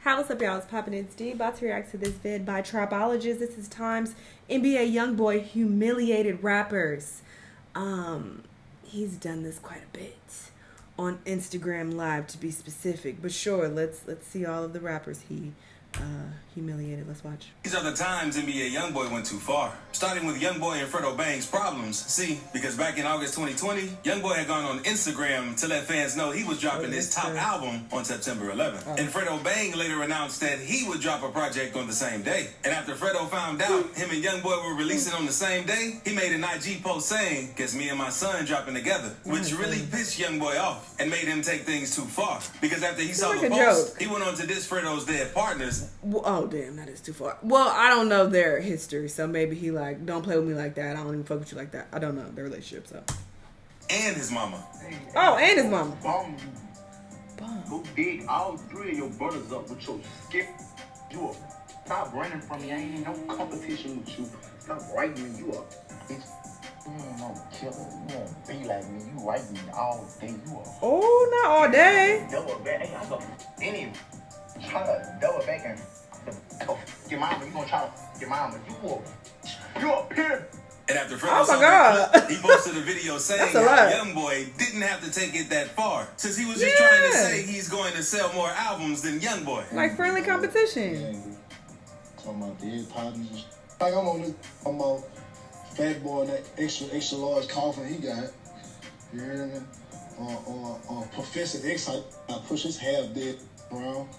Hi, what's up, y'all? It's Poppin'. It's D. About to react to this vid by Tribologist. This is Times NBA Youngboy Humiliated Rappers. He's done this quite a bit on Instagram Live, to be specific. But sure, let's see all of the rappers he humiliated. Let's watch. These are the times NBA Youngboy went too far. Starting with Youngboy and Fredo Bang's problems. See, because back in August 2020, Youngboy had gone on Instagram to let fans know he was dropping his top album on September 11th. And Fredo Bang later announced that he would drop a project on the same day. And after Fredo found out him and Youngboy were releasing on the same day, he made an IG post saying, "Guess me and my son dropping together," which really pissed Youngboy off and made him take things too far. Because after he saw the post, he went on to diss Fredo's dead partners. Oh, damn, that is too far. Well, I don't know their history, so maybe he like, don't play with me like that. I don't even fuck with you like that. I don't know their relationship, so. And his mama. Oh, and his mama. Go dig all three of your brothers up with your skip. You up. Stop running from me. I ain't in no competition with you. Stop writing me. You up. Bitch. No killer. You won't be like me. You write me all day. You up. Oh, not all day. Double back. Hey, I go. Any. Try to double back and your mama. You gonna try to your mama. You up here. And after Fredo saw that, he posted a video saying how Youngboy didn't have to take it that far, since he was just trying to say he's going to sell more albums than Youngboy. Like friendly competition. Talking about dead partners. Like I'm on this, I'm on Fat Boy and that extra large coffin he got. You hear me? Or Professor X, I push his half dead around.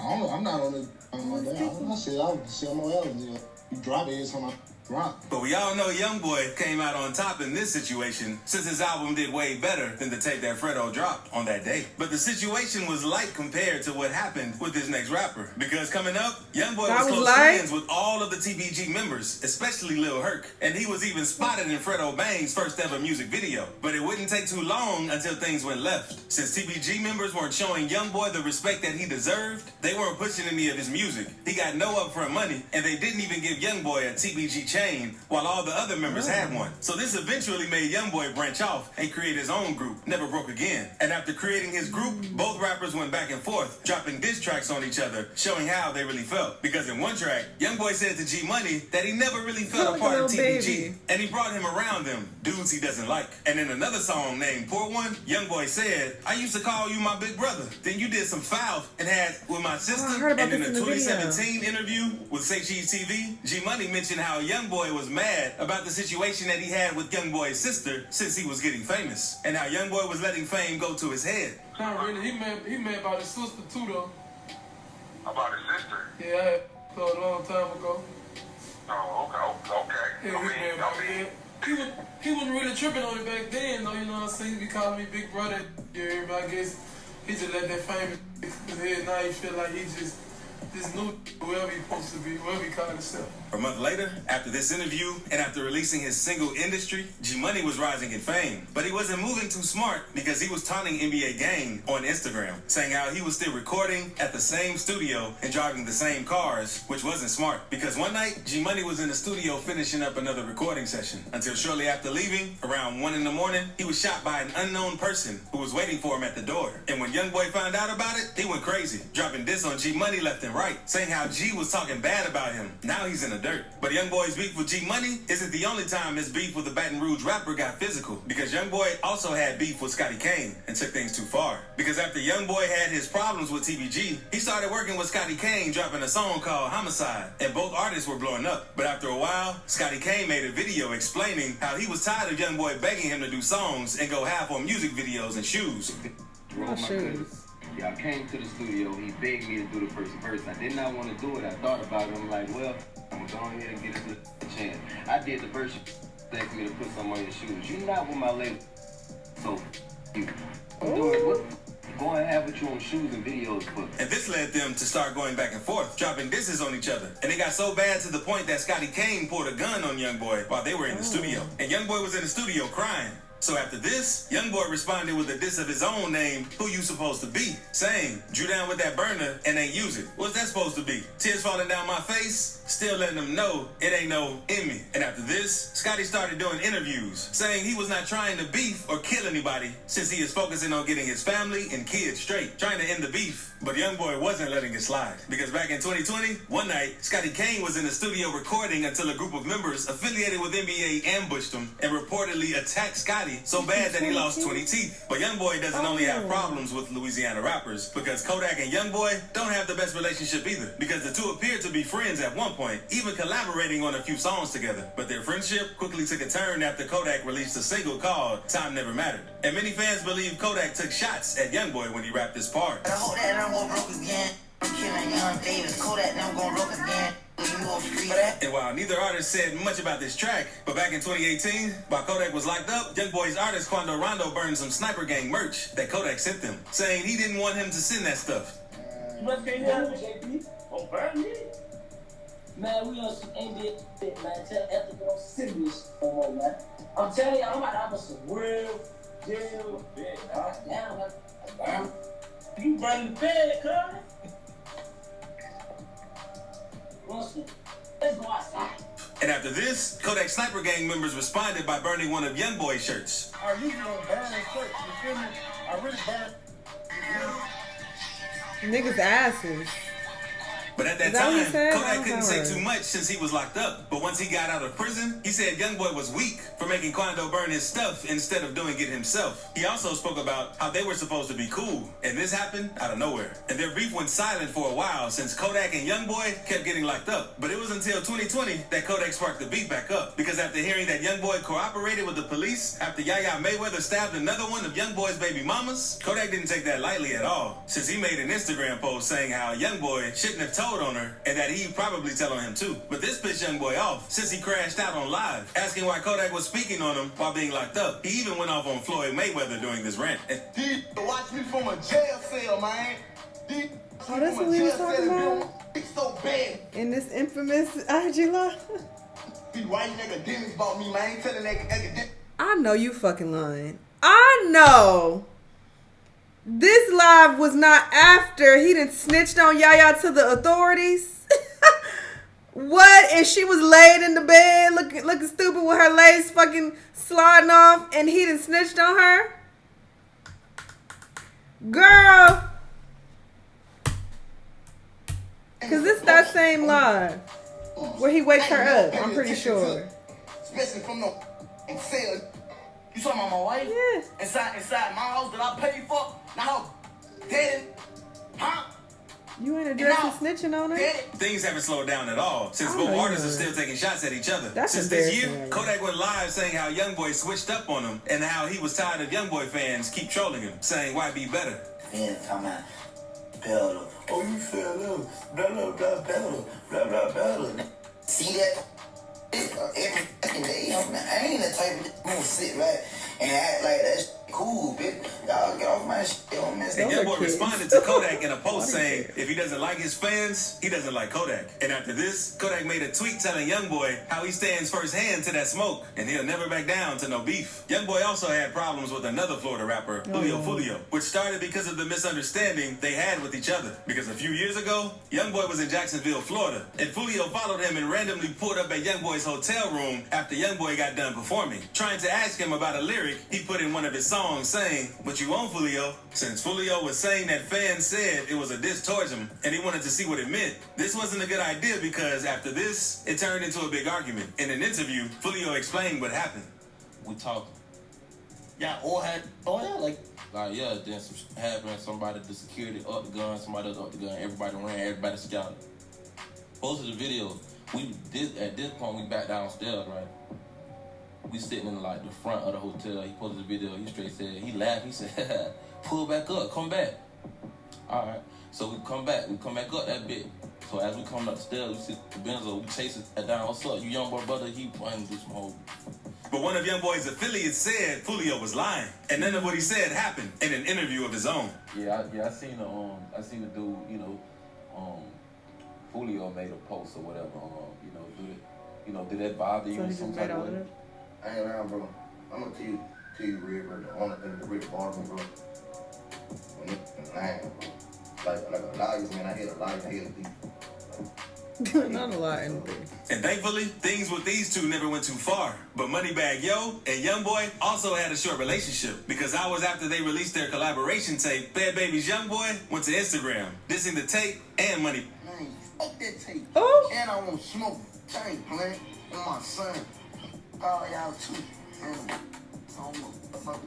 I'm not on the. I said I would sell more albums. You drop it on my rock. But we all know Youngboy came out on top in this situation, since his album did way better than the tape that Fredo dropped on that day. But the situation was light compared to what happened with this next rapper. Because coming up, Youngboy was close friends with all of the TBG members, especially Lil Herc. And he was even spotted in Fredo Bang's first ever music video. But it wouldn't take too long until things went left. Since TBG members weren't showing Youngboy the respect that he deserved, they weren't pushing any of his music. He got no upfront money, and they didn't even give Youngboy a TBG chain while all the other members had one. So this eventually made Youngboy branch off and create his own group, Never Broke Again. And after creating his group, both rappers went back and forth, dropping diss tracks on each other, showing how they really felt. Because in one track, Youngboy said to G Money that he never really felt a part of TBG, and he brought him around them, dudes he doesn't like. And in another song named Poor One, Youngboy said, "I used to call you my big brother. Then you did some foul and had with my sister." And in a 2017 interview with Say Cheese TV, G Money mentioned how Youngboy was mad about the situation that he had with Youngboy's sister since he was getting famous, and how Youngboy was letting fame go to his head. Not really. He mad about his sister too, though. About his sister? Yeah, I had thought a long time ago. Oh, okay. Yeah, he wasn't really tripping on it back then, though. You know what I'm saying? He be calling me big brother. Yeah, but I guess he just let that fame in his head. Now he feel like he just this new whoever he's supposed to be, whoever he called himself. A month later, after this interview and after releasing his single Industry, G Money was rising in fame. But he wasn't moving too smart, because he was taunting NBA Gang on Instagram, saying how he was still recording at the same studio and driving the same cars, which wasn't smart. Because one night, G Money was in the studio finishing up another recording session, until shortly after leaving, around 1 in the morning, he was shot by an unknown person who was waiting for him at the door. And when Youngboy found out about it, he went crazy, dropping diss on G Money left and right, saying how G was talking bad about him. Now he's in the dirt. But Youngboy's beef with G Money isn't the only time his beef with the Baton Rouge rapper got physical, because Youngboy also had beef with Scotty Cain and took things too far. Because after Youngboy had his problems with TBG, he started working with Scotty Cain, dropping a song called Homicide, and both artists were blowing up. But after a while, Scotty Cain made a video explaining how he was tired of Youngboy begging him to do songs and go half on music videos and shoes. Yeah, I came to the studio. He begged me to do the first verse. I did not want to do it. I thought about it. I'm like, well, I'm going to go ahead and get it a chance. I did the verse. They asked me to put some on your shoes. You're not with my label. So, you. I'm doing what? Go and have what you on shoes and videos for. And this led them to start going back and forth, dropping disses on each other. And it got so bad to the point that Scotty Cain pulled a gun on Youngboy while they were in the studio. And Youngboy was in the studio crying. So after this, Youngboy responded with a diss of his own name, Who You Supposed to Be, saying, drew down with that burner and ain't use it. What's that supposed to be? Tears falling down my face? Still letting them know it ain't no in me. And after this, Scotty started doing interviews, saying he was not trying to beef or kill anybody since he is focusing on getting his family and kids straight, trying to end the beef. But Youngboy wasn't letting it slide. Because back in 2020, one night, Scotty Cain was in the studio recording until a group of members affiliated with NBA ambushed him and reportedly attacked Scotty so bad that he lost 20 teeth. But Youngboy doesn't only have problems with Louisiana rappers, because Kodak and Youngboy don't have the best relationship either, because the two appeared to be friends at one point, even collaborating on a few songs together. But their friendship quickly took a turn after Kodak released a single called Time Never Mattered. And many fans believe Kodak took shots at Youngboy when he rapped this part. I hope that I'm gonna broke again. I'm killing Young Davis. Kodak, I'm gonna broke again. And while neither artist said much about this track, but back in 2018, while Kodak was locked up, Youngboy's artist Quando Rondo burned some Sniper Gang merch that Kodak sent them, saying he didn't want him to send that stuff. You must can't hear JP. Oh, burn me. Man, we on some NBA shit, man. Tell after we don't send this no more, man. I'm telling you, I'm about to have some real deal bit. Damn, you burn the bed, cuz. Let's go outside. And after this, Kodak Sniper Gang members responded by burning one of Youngboy's shirts. I usually don't burn shirts, you feel me? I really burn. Niggas' asses. But at that time, Kodak couldn't say too much since he was locked up. But once he got out of prison, he said Youngboy was weak for making Quando burn his stuff instead of doing it himself. He also spoke about how they were supposed to be cool, and this happened out of nowhere. And their beef went silent for a while since Kodak and Youngboy kept getting locked up. But it was until 2020 that Kodak sparked the beef back up, because after hearing that Youngboy cooperated with the police after Yaya Mayweather stabbed another one of Youngboy's baby mamas, Kodak didn't take that lightly at all, since he made an Instagram post saying how Youngboy shouldn't have told on her and that he'd probably tell on him too. But this pissed Youngboy off since he crashed out on live, asking why Kodak was speaking on him while being locked up. He even went off on Floyd Mayweather during this rant. Dude, watch me from a jail cell, man. Dude, oh, that's what we was talking about? So bad. In this infamous IG live? Dude, why you academics about me, man? I ain't telling academics. I know you fucking lying. I know. This live was not after he done snitched on Yaya to the authorities. What? And she was laid in the bed looking stupid with her legs fucking sliding off, and he done snitched on her? Girl. Because it's that same live where he wakes her up, I'm pretty sure. Especially from the cell. You talking about my wife? Yes. Inside my house that I paid for? Now, dead, huh? You ain't addressing snitching on her? Things haven't slowed down at all, since both artists are still taking shots at each other. That's since this year, Kodak went live saying how Youngboy switched up on him and how he was tired of Youngboy fans keep trolling him, saying why be better. Yeah, come on. Better. Oh, you fell up. Blah, blah, blah, better. Blah, blah, blah. See that? Every fucking day, I ain't the type of gonna sit right and act like that's cool, bitch. Y'all get off my shit, yo, man. And Youngboy responded to Kodak in a post saying if he doesn't like his fans, he doesn't like Kodak. And after this, Kodak made a tweet telling Youngboy how he stands firsthand to that smoke and he'll never back down to no beef. Youngboy also had problems with another Florida rapper, Fulio, which started because of the misunderstanding they had with each other. Because a few years ago, Youngboy was in Jacksonville, Florida, and Fulio followed him and randomly pulled up at Youngboy's hotel room after Youngboy got done performing, trying to ask him about a lyric he put in one of his songs saying, "What you want, Fulio?" Since Fulio was saying that fans said it was a diss towards him and he wanted to see what it meant. This wasn't a good idea because after this, it turned into a big argument. In an interview, Fulio explained what happened. We talked. Y'all all had like yeah, then some happened, somebody, the security up the gun, somebody else up the gun, everybody ran, everybody scouted. Posted the video. At this point we back downstairs, right? We sitting in like the front of the hotel. He posted the video. He straight said, he laughed. He said, "Pull back up, come back." All right. So we come back up that bit. So as we come up the stairs, we see the Benzo. We chase it down. "What's up, you young boy, brother?" He wanted to do some whole. But one of Youngboy's affiliates said Fulio was lying, and none of what he said happened in an interview of his own. I seen the dude. Fulio made a post or whatever. Did that bother you in some type of way? I ain't lying, bro. I'm gonna tell you. tell you the real, bro. The only thing, the real bottom, bro. When it's lying, bro. Like a liar, man. I hate a liar. I hate a thief. Not a lot, anything. And thankfully, things with these two never went too far. But Moneybagg Yo and Youngboy also had a short relationship because hours after they released their collaboration tape, Fed Baby's Youngboy went to Instagram, dissing the tape and Money. Man, fuck that tape. Oh. And I want smoke. Tape, man. And my son. Oh, y'all too. Man. I don't know.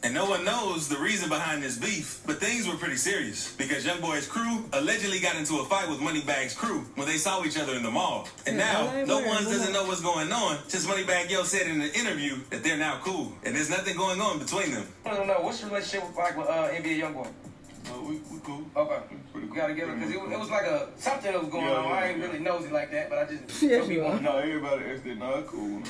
And no one knows the reason behind this beef, but things were pretty serious because Youngboy's crew allegedly got into a fight with Moneybagg's crew when they saw each other in the mall. And now, no one doesn't know what's going on since Moneybagg Yo said in an interview that they're now cool and there's nothing going on between them. I don't know. What's your relationship like with NBA Youngboy? We cool. Okay. Pretty We got together because it was like a something that was going on. I ain't really nosy like that, but I just Yes, you you are. No, everybody else did not cool.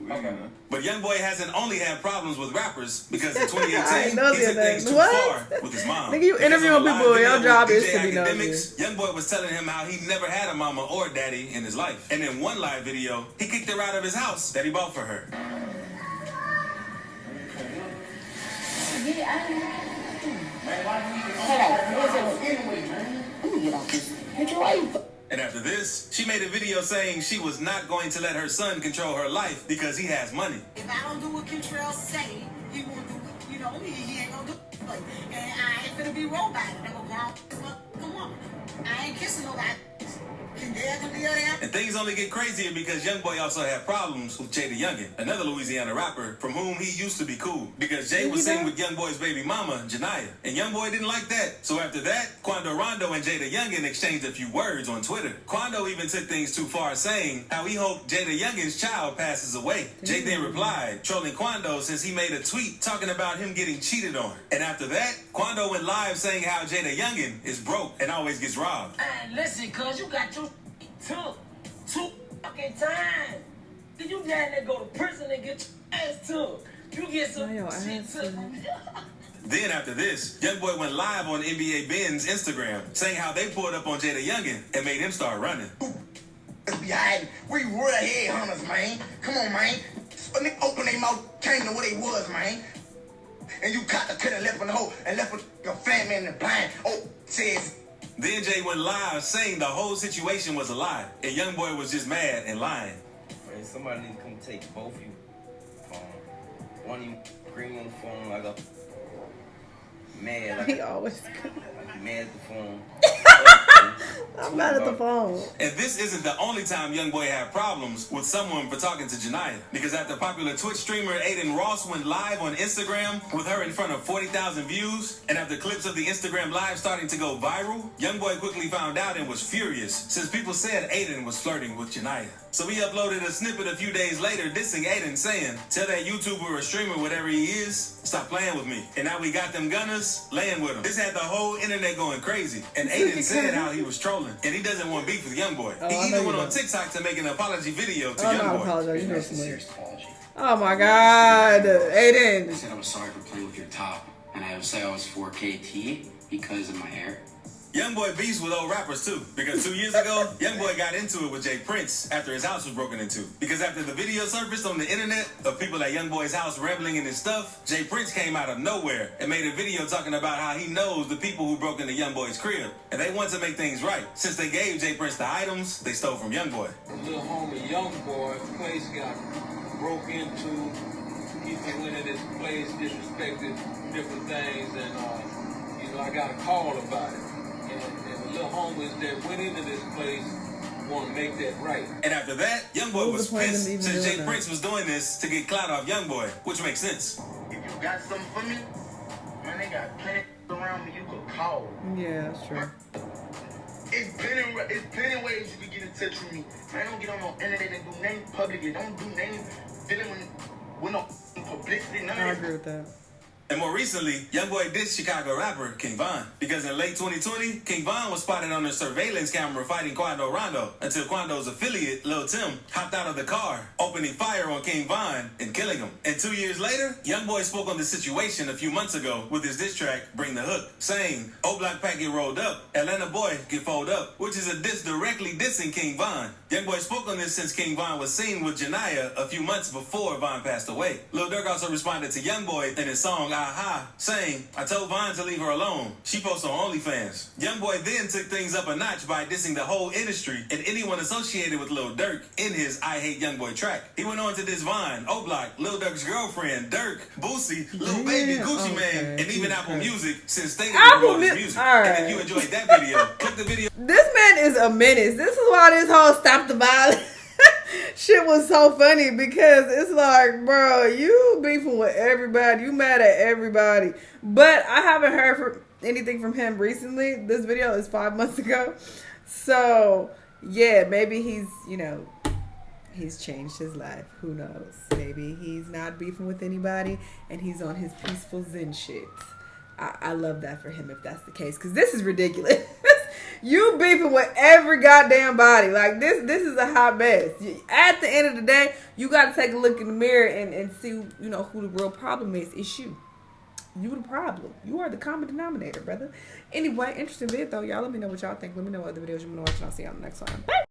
Okay. But Youngboy hasn't only had problems with rappers because in 2018 I he know took the things too what? far with his mom. Nigga, you Because interviewing on a live people, video your with job is DJ to be nosy. Academics, Youngboy was telling him how he never had a mama or daddy in his life. And in one live video, he kicked her out of his house that he bought for her. And after this, she made a video saying she was not going to let her son control her life because he has money. If I don't do what Contrell say, he won't do it. You know, he ain't gonna do it. And I ain't gonna be rolled by it. I'm a grown come on. I ain't kissing nobody. And things only get crazier because Youngboy also had problems with Jada Youngin, another Louisiana rapper from whom he used to be cool. Because Jay was seen with Youngboy's baby mama, Janiyah. And Youngboy didn't like that. So after that, Quando Rondo and Jada Youngin exchanged a few words on Twitter. Quando even took things too far, saying how he hoped Jada Youngin's child passes away. Jay then replied, trolling Quando since he made a tweet talking about him getting cheated on. And after that, Quando went live saying how Jada Youngin is broke and always gets robbed. And listen, cuz you got your took two fucking times. Then you down there go to prison and get your ass took. You get some shit took. Then after this, Youngboy went live on NBA Ben's Instagram, saying how they pulled up on Jada Youngin and made him start running. Behind, we real headhunters, man. Come on, man. A nigga open their mouth, came to what they was, man. And you got the could have left in the hole and left with your family in the blind. Oh, says. Then Jay went live saying the whole situation was a lie, and Youngboy was just mad and lying. Man, somebody need to come take both of you. One of you green on the phone, I got mad. Like, He always mad at the phone. I'm mad at the phone. And this isn't the only time Youngboy had problems with someone for talking to Janiyah. Because after popular Twitch streamer Aiden Ross went live on Instagram with her in front of 40,000 views, and after clips of the Instagram live starting to go viral, Youngboy quickly found out and was furious since people said Aiden was flirting with Janiyah. So he uploaded a snippet a few days later dissing Aiden, saying, tell that YouTuber or streamer, whatever he is, stop playing with me. And now we got them gunners laying with him. This had the whole internet going crazy. And Aiden said how he was trolling. And he doesn't want beef with Youngboy. He even went on TikTok to make an apology video to Youngboy. Apologize. You know somebody. Oh my God, Aiden. I said I was sorry for playing with your top. And I would say I was 4KT because of my hair. Youngboy beefs with old rappers too, because 2 years ago, Youngboy got into it with Jay Prince after his house was broken into. Because after the video surfaced on the internet of people at Youngboy's house rambling in his stuff, Jay Prince came out of nowhere and made a video talking about how he knows the people who broke into Youngboy's crib, and they want to make things right. Since they gave Jay Prince the items they stole from Youngboy. Little homie Youngboy, place got broke into. People went in his place, disrespected different things, and I got a call about it. And the little homies that went into this place want to make that right. And after that, Youngboy was pissed since Jay Prince was doing this to get clout off Youngboy, which makes sense. If you got something for me, man, they got plenty around me you could call. Yeah, that's true. It's plenty ways you can get in touch with me. Man, don't get on no internet and do nothing public. Don't do nothing dealing with no publicity, none of that. I agree with that. And more recently, Youngboy dissed Chicago rapper King Von because in late 2020, King Von was spotted on a surveillance camera fighting Quando Rondo until Quando's affiliate, Lil Tim, hopped out of the car, opening fire on King Von and killing him. And 2 years later, Youngboy spoke on the situation a few months ago with his diss track, Bring the Hook, saying, "Old Black Pack get rolled up, Atlanta boy get fold up," which is a diss directly dissing King Von. Youngboy spoke on this since King Von was seen with Janaya a few months before Von passed away. Lil Durk also responded to Youngboy in his song Aha, saying, "I told Von to leave her alone. She posts on OnlyFans." Youngboy then took things up a notch by dissing the whole industry and anyone associated with Lil Durk in his I Hate Youngboy track. He went on to diss Von, O-Block, Lil Durk's girlfriend, Durk, Boosie, Lil Baby, Gucci Mane, and even Apple Music since they didn't his music. Right. And if you enjoyed that video, click the video. This man is a menace. This is why this whole Stop the Violence shit was so funny, because it's like, bro, you beefing with everybody. You mad at everybody. But I haven't heard anything from him recently. This video is 5 months ago. So, yeah, maybe he's, you know, he's changed his life. Who knows? Maybe he's not beefing with anybody and he's on his peaceful Zen shit. I love that for him if that's the case, because this is ridiculous. You beefing with every goddamn body. Like, this is a hot mess. At the end of the day, you got to take a look in the mirror and see, you know, who the real problem is. It's you. You the problem. You are the common denominator, brother. Anyway, interesting vid though. Y'all let me know what y'all think. Let me know what other videos you want to watch, and I'll see y'all on the next one. Bye.